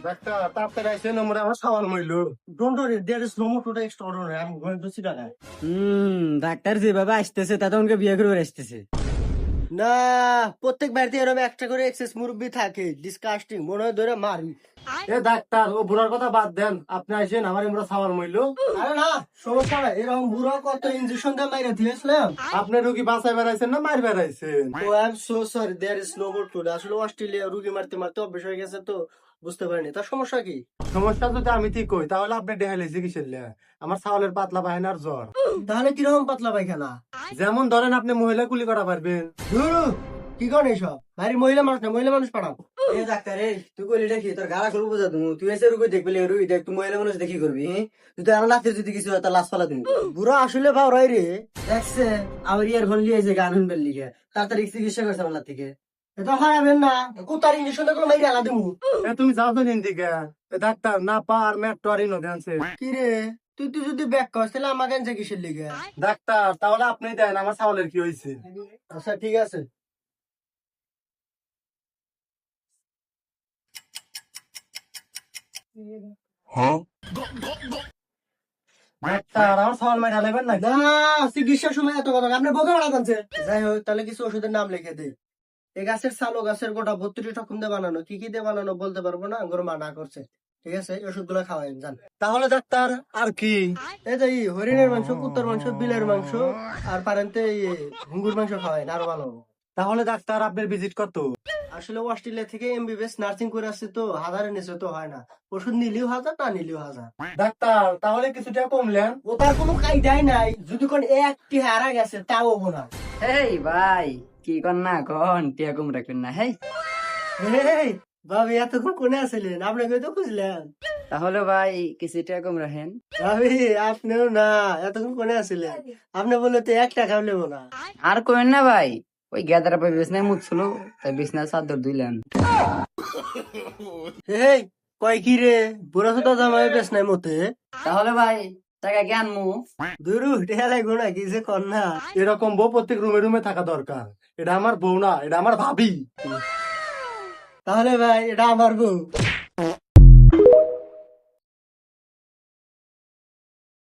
Doctor তাড়াতাড়ি আইসেন, আমরা আমার সাওয়াল মইল। Don't worry, there is no more to the extraordinary, I am going to sit down. Doctor যেভাবে আসতেছে তাতে আমাকে বিয়ে করে আসতেছে। না, প্রত্যেক বাড়িতে এরকম একটা করে এক্সেস মুরব্বি থাকে, ডিসকাস্টিং, মনে হয় ধরে মারি। এ ডাক্তার, ও বুড়ার কথা বাদ দেন, আপনি আইসেন আমার আমরা সাওয়াল মইল। আরে না, সমস্যা নাই, এরকম বুড়া কত ইনজেকশন দিয়ে মাইরা দিয়েছিলাম। আপনি রুগী বাঁচাই বেড়াইছেন না মার বেড়াইছেন? Oh I am so sorry, there is no more to the, আসলে অস্ট্রেলিয়া রুগী মারতে মারতে অভ্যেস হয়ে গেছে তো বুঝতে পারিনি। তার সমস্যা কি? সমস্যা যদি আমি ঠিক কই তাহলে আপনি দেখাইলেছি কিসের লে? আমার ছাগলের পাতলা পায়খানার জ্বর। তাহলে কিরকম পাতলা পায়খানা? যেমন ধরেন আপনি মহিলা কুলি করা পারবেন। ধুরু, কি করেন এইসব? বাড়ির মহিলা মানুষ না, মহিলা মানুষ পাঠাও। এ ডাক্তার, এই তুই কইলি দেখি তোর গালা খুলবো বুঝা তুমি, তুই এসে রুগী দেখবি, রুগী দেখ, তুই মহিলা মানুষ দেখি করবি, তুই তো আমার নাচতে যদি কিছু হয় তার লাশ ফালা দিবি। বুড়া আসলে ভাওরাই রে। দেখছে আমার ইয়ার ফোন লিয়ে যে গান শুনবেন লিখে তাড়াতাড়ি চিকিৎসা করছে আমার থেকে। এটা হারাবেন না, কুতার ইঞ্জেকশন দেখলো মাইরে আলা দিমু। তুমি যাও তো নিন্দিকে ডাক্তার না পার মেট্রো আর ইনো দেনছে। কি রে, তুই যদি ব্যাক করছ তাহলে আমাকে আনছে কিসের লিগে? ডাক্তার তাহলে আপনি দেন আমার ছাগলের কি হয়েছে। আচ্ছা ঠিক আছে। ডাক্তার আমার ছাগল মাইরা লাগবেন না। না, চিকিৎসার সময় এত কথা আপনার বকে মারা জানছে। যাই হোক, তাহলে কিছু ওষুধের নাম লিখে দে। এই গাছের ছালো গাছের গোটা 32টা টকুন দিয়ে বানানো, কি কি দিয়ে বানানো বলতে পারবো না, গরু মানা করছে। ঠিক আছে, এই ওষুধগুলো খাওয়াইন যান। তাহলে ডাক্তার আর কি? এই যে হরিণের মাংস, কুত্তার মাংস, বিলের মাংস আর পারেন্তে ঘুঙ্গুর মাংস খাওয়াইন, আরো ভালো হবে। তাহলে ডাক্তার আপনার ভিজিট কত? আসলে অস্ট্রেলিয়া থেকে এমবিবিএস নার্সিং করে আসছে তো, হাজারের নিচে তো হয় না। ওষুধ নিলেও 1000, না নিলেও 1000। ডাক্তার তাহলে কিছুটা কমলেন? ও তার কোনো কায়দাই নাই, যদি কোন একটি হারা গেছে তাও হবো না। এই ভাই, কি কর না কন টিয়া কম রাখবেন না। হেই এই, ভাবি এতক্ষণ কোনে আছিলেন? আপনাকে তো খুঁজলেন। তাহলে ভাই কিছু টিয়া কম রাখেন। ভাবি আপনিও না, এতক্ষণ কোনে আছিলেন? আপনি বললে তো 1 টাকাও নেবো না। আর কইন না ভাই, ওই গেদারা পাই বিছনায় মুছছিল, তাই বিছনার চাদর ধুইলাম। এই, কয় কি রে, বুড়া সুতা জামাই বেশ নাই মতে। তাহলে ভাই টাকা জ্ঞান মু দুরু টেয়ালাই গোনা কি যে কর না। এরকম বউ প্রত্যেক রুমে রুমে থাকা দরকার। এটা আমার বউ না, এটা আমার ভাবি। তাহলে ভাই এটা আমার বউ।